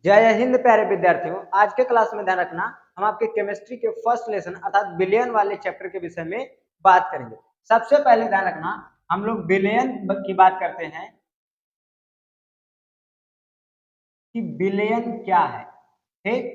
जय हिंद प्यारे विद्यार्थियों। आज के क्लास में ध्यान रखना, हम आपके केमिस्ट्री के फर्स्ट लेसन अर्थात बिलियन वाले चैप्टर के विषय में बात करेंगे। सबसे पहले ध्यान रखना, हम लोग बिलियन की बात करते हैं कि बिलियन क्या है। ठीक,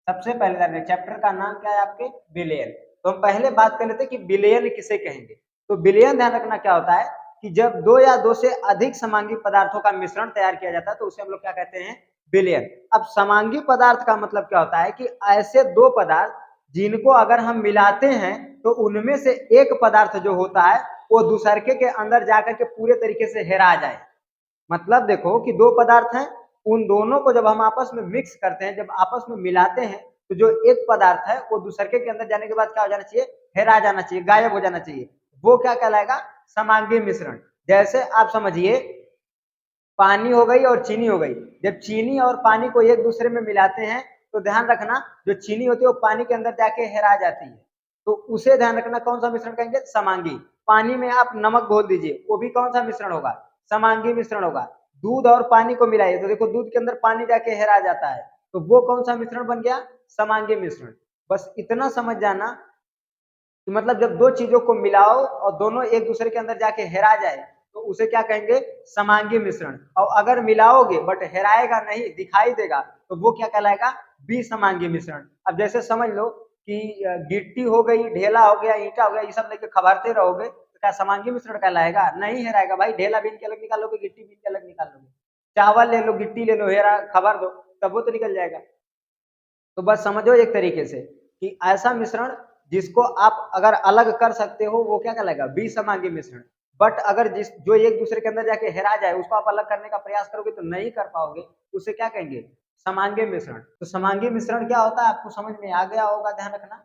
सबसे पहले ध्यान रखना, चैप्टर का नाम क्या है आपके, बिलियन। तो हम पहले बात कर लेते हैं कि बिलियन किसे कहेंगे। तो बिलियन ध्यान रखना क्या होता है कि जब दो या दो से अधिक समांगी पदार्थों का मिश्रण तैयार किया जाता है तो उसे हम लोग क्या कहते हैं, बिलियन। अब समांगी पदार्थ का मतलब क्या होता है कि ऐसे दो पदार्थ जिनको अगर हम मिलाते हैं तो उनमें से एक पदार्थ जो होता है वो दूसरे के अंदर जाकर के पूरे तरीके से हेरा जाए। मतलब देखो कि दो पदार्थ हैं, उन दोनों को जब हम आपस में मिक्स करते हैं, जब आपस में मिलाते हैं तो जो एक पदार्थ है वो दूसरे के अंदर जाने के बाद क्या हो जाना चाहिए, हेरा जाना चाहिए, गायब हो जाना चाहिए। वो क्या कहलाएगा, समांगी मिश्रण। जैसे आप समझिए, पानी हो गई और चीनी हो गई। जब चीनी और पानी को एक दूसरे में मिलाते हैं तो ध्यान रखना, जो चीनी होती है वो पानी के अंदर जाके हेरा जाती है, तो उसे ध्यान रखना कौन सा मिश्रण कहेंगे, समांगी। पानी में आप नमक घोल दीजिए, वो भी कौन सा मिश्रण होगा, समांगी मिश्रण होगा। दूध और पानी को मिलाइए तो देखो दूध के अंदर पानी जाके हेरा जाता है, तो वो कौन सा मिश्रण बन गया, समांगी मिश्रण। बस इतना समझ जाना कि मतलब जब दो चीजों को मिलाओ और दोनों एक दूसरे के अंदर जाके हेरा जाए तो उसे क्या कहेंगे, समांगी मिश्रण। और अगर मिलाओगे बट हेराएगा नहीं, दिखाई देगा, तो वो क्या कहलाएगा, विसमांगी मिश्रण। अब जैसे समझ लो कि गिट्टी हो गई, ढेला हो गया, ईंटा हो गया, ये सब लेके खबारते रहोगे तो क्या समांगी मिश्रण कहलाएगा, नहीं हेराएगा भाई। ढेला बीन के अलग निकालोगे, गिट्टी बीन के अलग निकालोगे, चावल ले लो, गिट्टी ले लो, हेरा खबर दो, तब वो तो निकल जाएगा। तो बस समझो एक तरीके से कि ऐसा मिश्रण जिसको आप अगर अलग कर सकते हो वो क्या कहलाएगा, विसमांगी मिश्रण। बट अगर जिस जो एक दूसरे के अंदर जाके हेरा जाए उसको आप अलग करने का प्रयास करोगे तो नहीं कर पाओगे, उसे क्या कहेंगे, समांगी मिश्रण। तो समांगी मिश्रण क्या होता है आपको समझ में आ गया होगा, ध्यान रखना।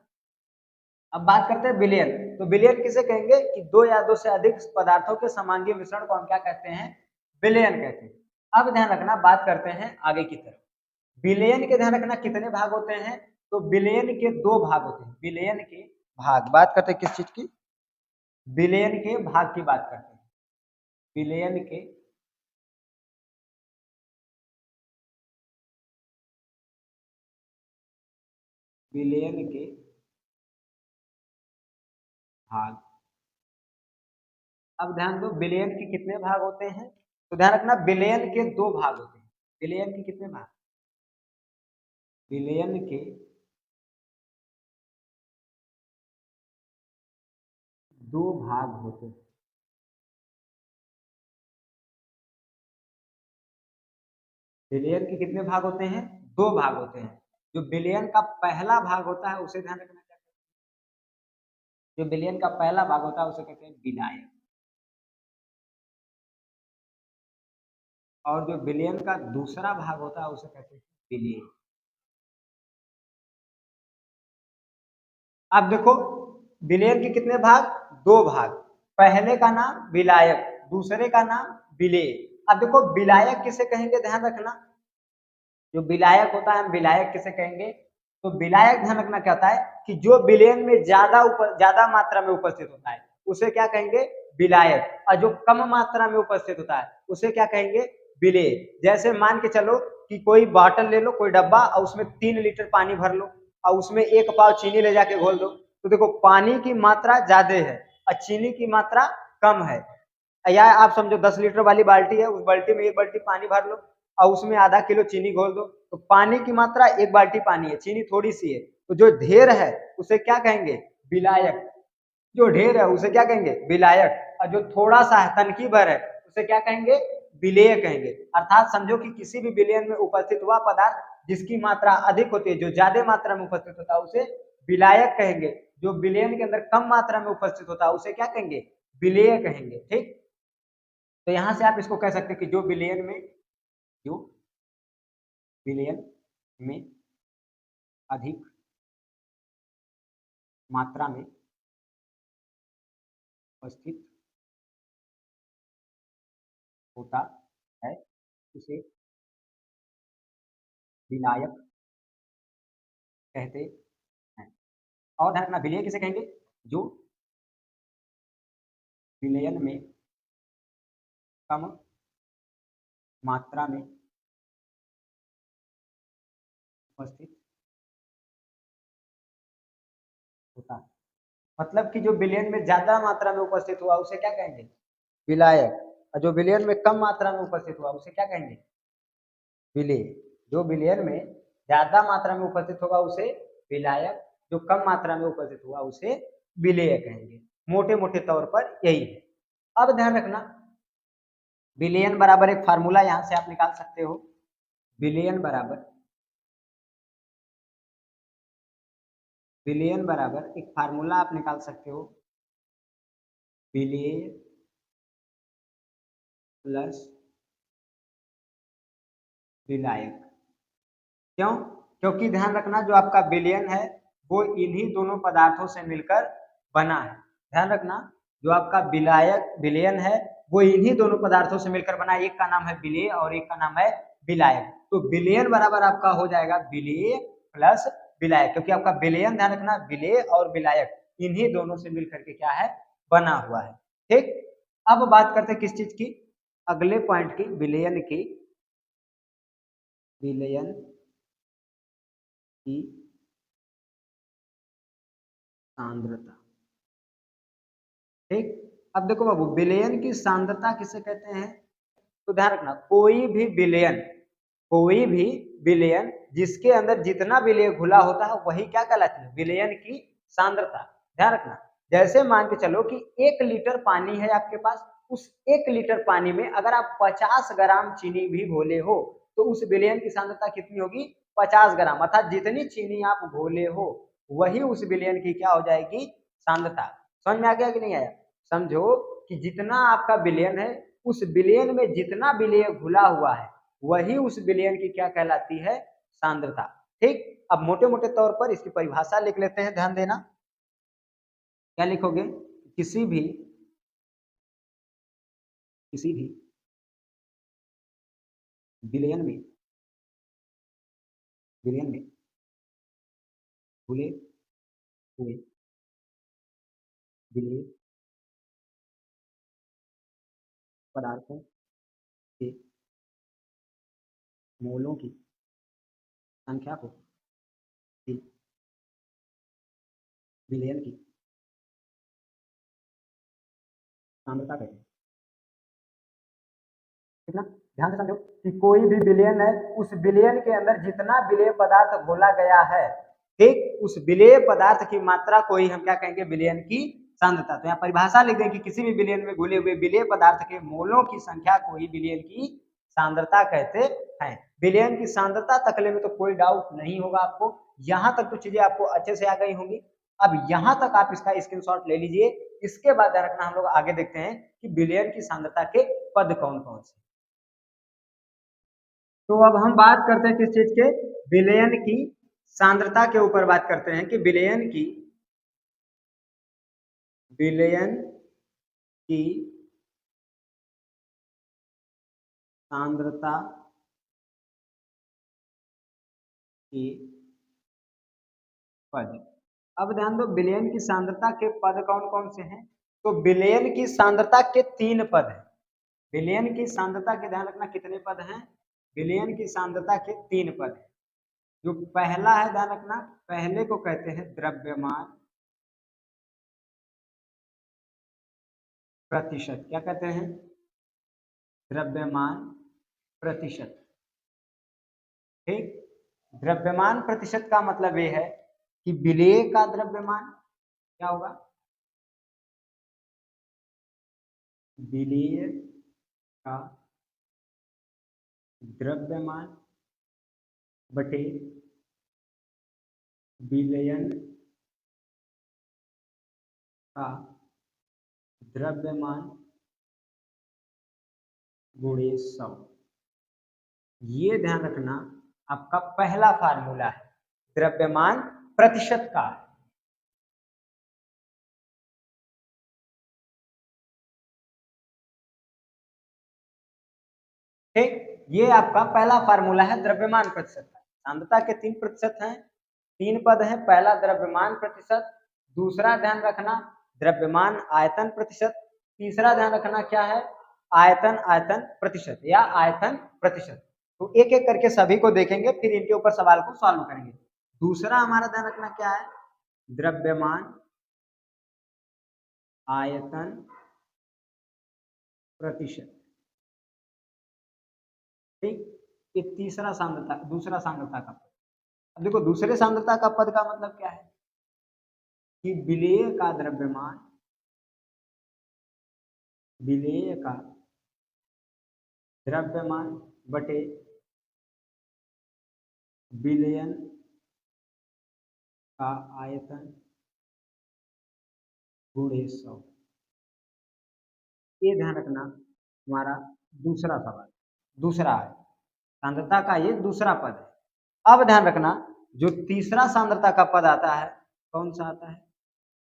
अब बात करते हैं बिलियन। तो बिलियन किसे कहेंगे कि दो या दो से अधिक पदार्थों के समांगी मिश्रण को हम क्या कहते हैं, बिलियन कहते हैं। अब ध्यान रखना, बात करते हैं आगे की तरफ। बिलियन के ध्यान रखना कितने भाग होते हैं, तो बिलियन के दो भाग होते हैं। बिलियन के भाग, बात करते हैं किस चीज की, बिलियन के भाग की बात करते हैं। बिलियन के बिलियन के भाग। अब ध्यान दो, बिलियन के कितने भाग होते हैं, तो ध्यान रखना बिलियन के दो भाग होते हैं। बिलियन के कितने भाग, बिलियन के दो भाग होते हैं। बिलियन के कितने भाग होते हैं, दो भाग होते हैं। जो बिलियन का पहला भाग होता है उसे ध्यान रखना क्या कहते हैं, जो बिलियन का पहला भाग होता है उसे कहते हैं विलायक। और जो बिलियन का दूसरा भाग होता है उसे कहते हैं विलेय। अब देखो, विलेय के कितने भाग, दो भाग। पहले का नाम विलायक, दूसरे का नाम विलेय। अब देखो विलायक किसे कहेंगे, ध्यान रखना, जो विलायक होता है हम विलायक किसे कहेंगे, तो विलायक ध्यान रखना क्या होता है कि जो विलेयन में ज्यादा मात्रा में उपस्थित होता है उसे क्या कहेंगे, विलायक। और जो कम मात्रा में उपस्थित होता है उसे क्या कहेंगे, विलेय। जैसे मान के चलो कि कोई बॉटल ले लो, कोई डब्बा, और उसमें 3 लीटर पानी भर लो और उसमें 1 पाव चीनी ले जाके घोल दो, तो देखो पानी की मात्रा ज्यादा है और चीनी की मात्रा कम है। या आप समझो 10 लीटर वाली बाल्टी है, उस बाल्टी में 1 बाल्टी पानी भर लो और उसमें आधा किलो चीनी घोल दो, तो पानी की मात्रा 1 बाल्टी पानी है, चीनी थोड़ी सी है, तो जो ढेर है उसे क्या कहेंगे, विलायक। जो ढेर है उसे क्या कहेंगे, विलायक। और जो थोड़ा सा है, तनकी भर है, उसे क्या कहेंगे, विलेय कहेंगे। अर्थात समझो कि किसी भी विलेयन में उपस्थित हुआ पदार्थ जिसकी मात्रा अधिक होती है, जो ज्यादा मात्रा में उपस्थित होता है उसे विलायक कहेंगे। जो विलेयन के अंदर कम मात्रा में उपस्थित होता है उसे क्या कहेंगे, विलेय कहेंगे। ठीक, तो यहां से आप इसको कह सकते हैं कि जो विलयन में अधिक मात्रा में उपस्थित होता है उसे विलायक कहते हैं। और ध्यान रखना, विलेय किसे कहेंगे, जो विलयन में कम मात्रा में उपस्थित होता है। मतलब कि जो विलयन में ज्यादा मात्रा में उपस्थित हुआ उसे क्या कहेंगे? विलायक। और जो विलयन में कम मात्रा में उपस्थित हुआ उसे क्या कहेंगे? विलेय। जो विलयन में ज्यादा मात्रा में उपस्थित होगा उसे विलायक, जो कम मात्रा में उपस्थित हुआ उसे विलेय कहेंगे। मोटे मोटे तौर पर यही है। अब ध्यान रखना, विलयन बराबर एक फार्मूला यहां से आप निकाल सकते हो। विलयन बराबर एक फार्मूला आप निकाल सकते हो, विलेय प्लस विलायक। क्यों? क्योंकि ध्यान रखना, जो आपका विलयन है वो इन्हीं दोनों पदार्थों से मिलकर बना है। ध्यान रखना, जो आपका विलयन है वो इन्हीं दोनों पदार्थों से मिलकर बना है। एक का नाम है विलेय और एक का नाम है विलायक। तो विलयन बराबर आपका हो जाएगा विलेय प्लस विलायक, क्योंकि आपका विलयन, ध्यान रखना, विलेय और विलायक इन्हीं दोनों से मिलकर के क्या है? बना हुआ है। ठीक, अब बात करते हैं किस चीज की? अगले पॉइंट की, विलयन की सांद्रता। ठीक, अब देखो बाबू, विलयन की सांद्रता किसे कहते हैं? तो ध्यान रखना, कोई भी विलयन जिसके अंदर जितना विलेय घुला होता है वही क्या कहलाती है? विलयन की सांद्रता। ध्यान रखना, जैसे मान के चलो कि 1 लीटर पानी है आपके पास, उस 1 लीटर पानी में अगर आप 50 ग्राम चीनी भी घोले हो तो उस विलयन की सांद्रता कितनी होगी? 50 ग्राम। अर्थात जितनी चीनी आप घोले हो वही उस विलयन की क्या हो जाएगी? सांद्रता। समझ में आ गया कि नहीं आया? समझो कि जितना आपका विलयन है, उस विलयन में जितना विलेय घुला हुआ है वही उस विलयन की क्या कहलाती है? सांद्रता। ठीक, अब मोटे मोटे तौर पर इसकी परिभाषा लिख लेते हैं, ध्यान देना। क्या लिखोगे? किसी भी विलयन में घुले हुए विलेय पदार्थों के मोलों की संख्या को ही विलयन की सांद्रता कहते हैं। ठीक ना? ध्यान से समझो कि कोई भी विलयन है, उस विलयन के अंदर जितना विलेय पदार्थ घोला गया है, ठीक, उस विलेय पदार्थ की मात्रा को ही हम क्या कहेंगे? विलयन की सांद्रता। तो यहाँ परिभाषा लिख दें कि किसी भी विलयन में घुले हुए विलेय पदार्थ के मोलों की संख्या को ही विलयन की सांद्रता कहते हैं। विलयन की सांद्रता तकले में तो कोई डाउट नहीं होगा आपको। यहां तक तो चीजें आपको अच्छे से आ गई होंगी। अब यहां तक आप इसका स्क्रीनशॉट ले लीजिए। इसके बाद रखना, हम लोग आगे देखते हैं कि विलयन की सांद्रता के पद कौन कौन से। तो अब हम बात करते हैं किस चीज के? विलयन की सांद्रता के ऊपर बात करते हैं कि विलयन की सांद्रता के पद। अब ध्यान दो, विलयन की सांद्रता के पद कौन कौन से हैं? तो विलयन की सांद्रता के 3 पद हैं। विलयन की सांद्रता के, ध्यान रखना, कितने पद हैं? विलयन की सांद्रता के 3 पद हैं। जो पहला है, ध्यान रखना, पहले को कहते हैं द्रव्यमान प्रतिशत। क्या कहते हैं? द्रव्यमान प्रतिशत। ठीक, द्रव्यमान प्रतिशत का मतलब ये है कि विलेय का द्रव्यमान क्या होगा? विलेय का द्रव्यमान बटे विलयन का द्रव्यमान गुणे 100। ये ध्यान रखना, आपका पहला फार्मूला है द्रव्यमान प्रतिशत का। ठीक, ये आपका पहला फार्मूला है द्रव्यमान प्रतिशत का। सांद्रता के 3 प्रतिशत हैं, 3 पद हैं। पहला द्रव्यमान प्रतिशत, दूसरा ध्यान रखना द्रव्यमान आयतन प्रतिशत, तीसरा ध्यान रखना क्या है? आयतन प्रतिशत या आयतन प्रतिशत। तो एक एक करके सभी को देखेंगे, फिर इनके ऊपर सवाल को सॉल्व करेंगे। दूसरा हमारा ध्यान रखना क्या है, द्रव्यमान आयतन प्रतिशत। ठीक, ये तीसरा सांद्रता, दूसरा सांद्रता का पद। अब देखो दूसरे सांद्रता का पद का मतलब क्या है कि विलेय का द्रव्यमान, विलेय का द्रव्यमान बटे विलयन का आयतन गुणे 100। ये ध्यान रखना हमारा दूसरा सवाल, दूसरा है सांद्रता का, ये दूसरा पद है। अब ध्यान रखना जो तीसरा सांद्रता का पद आता है, कौन सा आता है,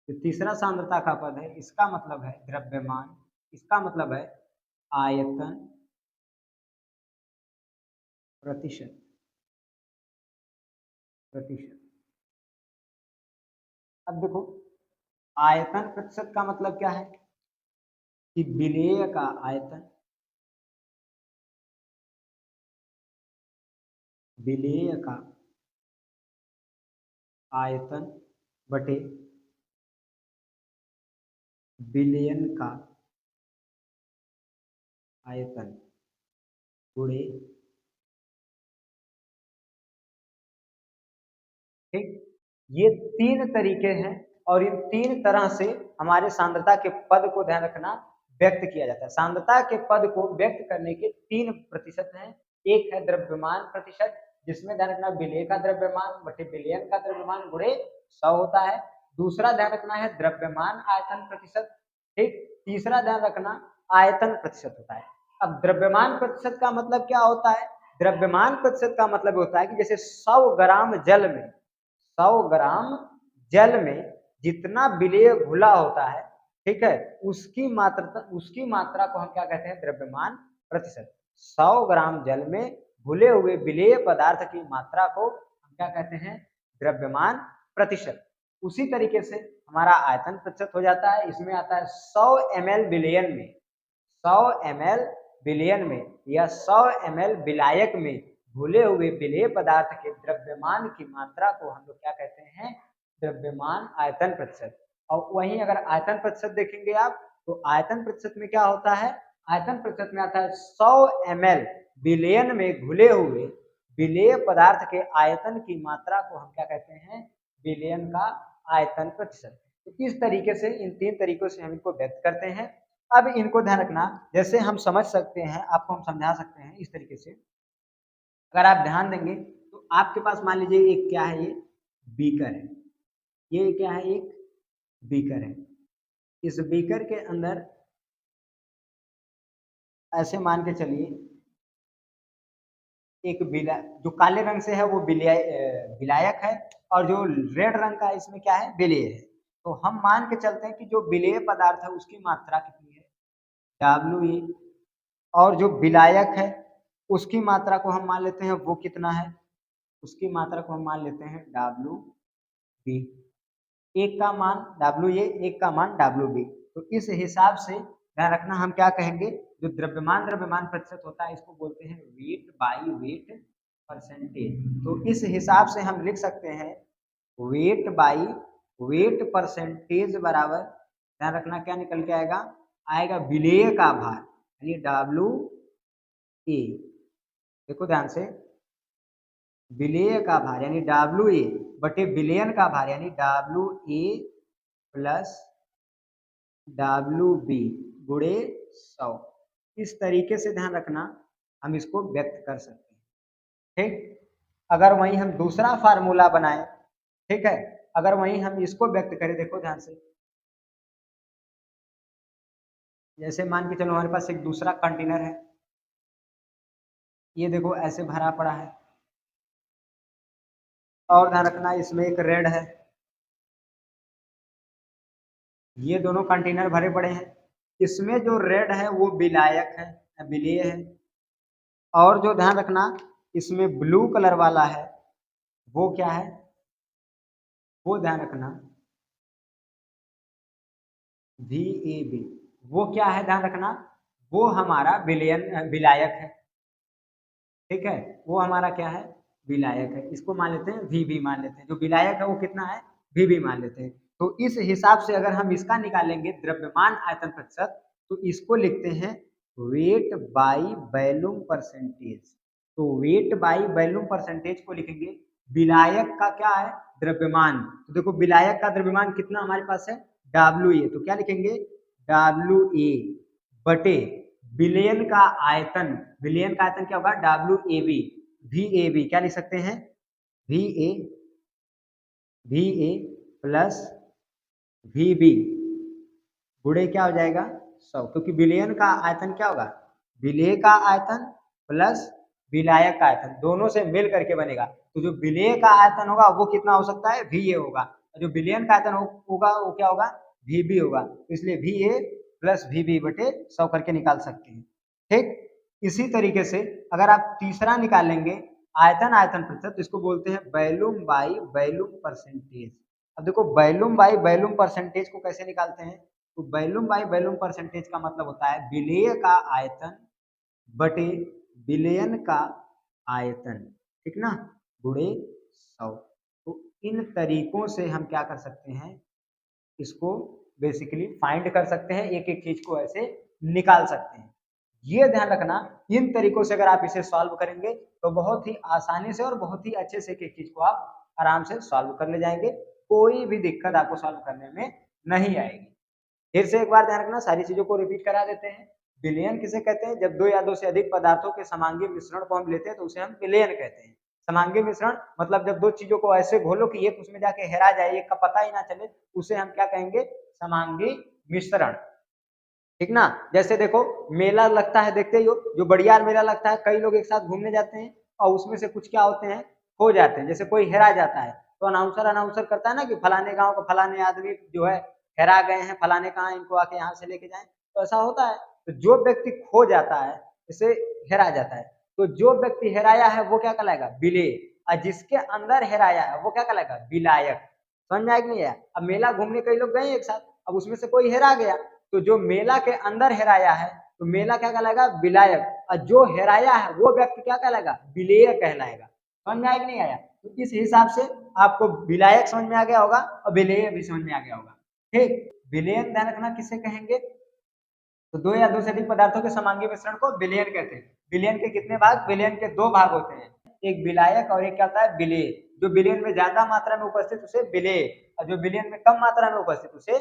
जो तीसरा सांद्रता का पद है, इसका मतलब है द्रव्यमान, इसका मतलब है आयतन प्रतिशत, प्रतिशत। अब देखो आयतन प्रतिशत का मतलब क्या है कि विलेय का आयतन, विलेय का आयतन बटे विलयन का आयतन गुणे। ठीक, ये तीन तरीके हैं और इन तीन तरह से हमारे सांद्रता के पद को ध्यान रखना व्यक्त किया जाता है। सांद्रता के पद को व्यक्त करने के तीन प्रतिशत हैं। एक है द्रव्यमान प्रतिशत, जिसमें ध्यान रखना विलेय का द्रव्यमान बटे विलयन का द्रव्यमान गुणे 100 होता है। दूसरा ध्यान रखना है द्रव्यमान आयतन प्रतिशत। ठीक, तीसरा ध्यान रखना आयतन प्रतिशत होता है। अब द्रव्यमान प्रतिशत का मतलब क्या होता है, द्रव्यमान प्रतिशत का मतलब होता है कि जैसे 100 ग्राम जल में, 100 ग्राम जल में जितना विलेय घुला होता है, ठीक है, उसकी मात्रा को हम क्या कहते हैं, द्रव्यमान प्रतिशत। 100 ग्राम जल में घुले हुए विलेय पदार्थ की मात्रा को हम क्या कहते हैं, द्रव्यमान प्रतिशत। उसी तरीके से हमारा आयतन प्रतिशत हो जाता है, इसमें आता है 100 ml विलयन में, 100 ml विलयन में या 100 ml विलायक में घुले हुए विलेय पदार्थ के द्रव्यमान की मात्रा को हम लोग क्या कहते हैं, द्रव्यमान आयतन प्रतिशत। और वहीं अगर आयतन प्रतिशत देखेंगे आप, तो आयतन प्रतिशत में क्या होता है, आयतन प्रतिशत में आता है 100 ml विलयन में घुले हुए विलेय पदार्थ के आयतन की मात्रा को हम क्या कहते हैं, विलयन का आयतन प्रतिशत। तो इस तरीके से इन तीन तरीकों से हम इनको व्यक्त करते हैं। अब इनको ध्यान रखना, जैसे हम समझ सकते हैं, आपको हम समझा सकते हैं इस तरीके से। अगर आप ध्यान देंगे तो आपके पास मान लीजिए एक क्या है, ये बीकर है, ये क्या है, एक बीकर है। इस बीकर के अंदर ऐसे मान के चलिए एक जो काले रंग से है वो विलायक है, और जो रेड रंग का इसमें क्या है, विलेय है। तो हम मान के चलते हैं कि जो विलेय पदार्थ है उसकी मात्रा कितनी है, WA, और जो विलायक है उसकी मात्रा को हम मान लेते हैं वो कितना है, उसकी मात्रा को हम मान लेते हैं WB। एक का मान WA, एक का मान WB। तो इस हिसाब से ध्यान रखना हम क्या कहेंगे, जो द्रव्यमान प्रतिशत होता है इसको बोलते हैं वेट बाई वेट परसेंटेज। तो इस हिसाब से हम लिख सकते हैं वेट बाई वेट परसेंटेज बराबर, ध्यान रखना क्या निकल के आएगा, आएगा विलेय का भार यानी WA। देखो ध्यान से, विलेय का भार यानी WA बटे विलयन का भार यानी WA प्लस WB गुणे 100। इस तरीके से ध्यान रखना हम इसको व्यक्त कर सकते हैं। ठीक, अगर वहीं हम दूसरा फार्मूला बनाएं, ठीक है, अगर वहीं हम इसको व्यक्त करें, देखो ध्यान से, जैसे मान के चलो हमारे पास एक दूसरा कंटेनर है, ये देखो ऐसे भरा पड़ा है, और ध्यान रखना इसमें एक रेड है, ये दोनों कंटेनर भरे पड़े हैं। इसमें जो रेड है वो विलायक है, विलेय है, और जो ध्यान रखना इसमें ब्लू कलर वाला है वो क्या है, वो ध्यान रखना VAB, वो क्या है, ध्यान रखना वो हमारा विलायक है। ठीक है, वो हमारा क्या है, विलायक है। इसको मान लेते हैं वी मान लेते हैं, जो विलायक है वो कितना है, वी मान लेते हैं। तो इस हिसाब से अगर हम इसका निकालेंगे द्रव्यमान आयतन प्रतिशत, तो इसको लिखते हैं वेट बाई वॉल्यूम परसेंटेज। तो वेट बाई वॉल्यूम परसेंटेज को लिखेंगे, विलायक का क्या है, द्रव्यमान। तो देखो विलायक का द्रव्यमान कितना हमारे पास है, डब्ल्यू ए। तो क्या लिखेंगे, डब्ल्यू ए बटे विलयन का आयतन। विलयन का आयतन क्या होगा, W A B. V A B क्या लिख सकते हैं, V A plus V B गुणे क्या हो जाएगा 100, क्योंकि विलयन का आयतन क्या होगा, विलेय का आयतन प्लस विलायक का आयतन दोनों से मिल करके बनेगा। तो जो विलेय का आयतन होगा वो कितना हो सकता है, वी ए होगा। जो विलयन का आयतन होगा वो क्या होगा, वी बी होगा। तो इसलिए V A plus V B बटे 100 करके निकाल सकते हैं। ठीक, इसी तरीके से अगर आप तीसरा निकालेंगे आयतन आयतन प्रतिशत, तो इसको बोलते हैं वॉल्यूम बाई वॉल्यूम परसेंटेज। अब देखो वॉल्यूम बाई वॉल्यूम परसेंटेज को कैसे निकालते हैं, तो वॉल्यूम बाई वॉल्यूम परसेंटेज का मतलब होता है विलेय का आयतन बटे विलयन का आयतन, ठीक ना, गुणे 100। तो इन तरीकों से हम क्या कर सकते हैं, इसको बेसिकली फाइंड कर सकते हैं, एक एक चीज को ऐसे निकाल सकते हैं। ये ध्यान रखना, इन तरीकों से अगर आप इसे सॉल्व करेंगे तो बहुत ही आसानी से और बहुत ही अच्छे से एक एक चीज को आप आराम से सॉल्व कर ले जाएंगे, कोई भी दिक्कत आपको सॉल्व करने में नहीं आएगी। फिर से एक बार ध्यान रखना, सारी चीजों को रिपीट करा देते हैं। विलयन किसे कहते हैं, जब दो या दो से अधिक पदार्थों के समांगी मिश्रण को हम लेते हैं तो उसे हम विलयन कहते हैं। समांगी मिश्रण मतलब जब दो चीजों को ऐसे घोलो कि एक उसमें जाके हेरा जाए, एक का पता ही ना चले, उसे हम क्या कहेंगे, समांगी मिश्रण। ठीक ना, जैसे देखो मेला लगता है, देखते ही हो, जो बड़ियार मेला लगता है, कई लोग एक साथ घूमने जाते हैं और उसमें से कुछ क्या होते हैं, खो जाते हैं। जैसे कोई हेरा जाता है तो अनाउंसर करता है ना कि फलाने गांव का फलाने आदमी जो है हेरा गए हैं, फलाने कहाँ, इनको आके यहाँ से लेके जाएं। तो ऐसा होता है। तो जो व्यक्ति खो जाता है, इसे हेरा जाता है, तो जो व्यक्ति हेराया है वो क्या कहलाएगा, विलेय। और जिसके अंदर हेराया है वो क्या कहलाएगा, विलायक। समझ में आया कि नहीं आया। अब मेला घूमने कई लोग गए एक साथ, अब उसमें से कोई हेरा गया, तो जो मेला के अंदर हेराया है तो मेला क्या कहलाएगा, विलायक। और जो हेराया है वो व्यक्ति क्या कहलाएगा, विलेय कहलाएगा। समझ में आया कि नहीं आया। तो इस हिसाब से आपको विलायक समझ में आ गया होगा और विलेय भी समझ में आ गया होगा। ठीक, विलयन ध्यान रखना किसे कहेंगे, तो दो या दो से अधिक पदार्थों के समांगी मिश्रण को विलयन कहते हैं। विलयन के कितने भाग, विलयन के दो भाग होते हैं, एक विलायक और एक क्या होता है, विलेय। जो विलयन में ज्यादा मात्रा में उपस्थित उसे विलेय, और जो विलयन में कम मात्रा में उपस्थित उसे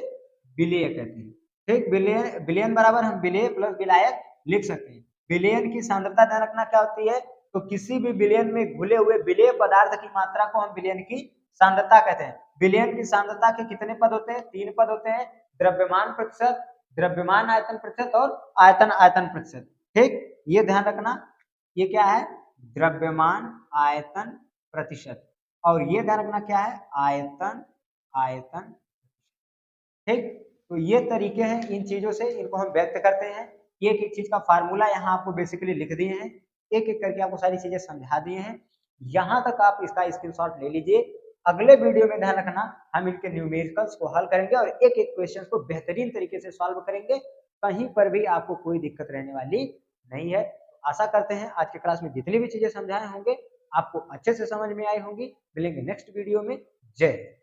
विलेय कहते हैं। ठीक, विलयन विलयन बराबर हम विलेय प्लस विलायक लिख सकते हैं। विलयन की सांद्रता ध्यान रखना क्या होती है, तो किसी भी विलयन में घुले हुए विलेय पदार्थ की मात्रा को हम विलयन की सांद्रता कहते हैं। विलयन की सांद्रता के कितने पद होते हैं, 3 पद होते हैं, द्रव्यमान प्रतिशत, द्रव्यमान आयतन प्रतिशत और आयतन आयतन प्रतिशत। ठीक, ये ध्यान रखना, ये क्या है, द्रव्यमान आयतन प्रतिशत, और ये ध्यान रखना क्या है, आयतन आयतन। ठीक, तो ये तरीके हैं, इन चीजों से इनको हम व्यक्त करते हैं। एक एक चीज का फार्मूला यहाँ आपको बेसिकली लिख दिए हैं, एक एक करके आपको सारी चीजें समझा दिए हैं। यहाँ तक आप इसका स्क्रीनशॉट ले लीजिए। अगले वीडियो में ध्यान रखना हम इनके न्यूमेरिकल्स को हल करेंगे और एक एक क्वेश्चन को बेहतरीन तरीके से सॉल्व करेंगे, कहीं पर भी आपको कोई दिक्कत रहने वाली नहीं है। आशा करते हैं आज के क्लास में जितनी भी चीजें समझाए होंगे आपको अच्छे से समझ में आई होंगी। मिलेंगे नेक्स्ट वीडियो में। जय हिंद।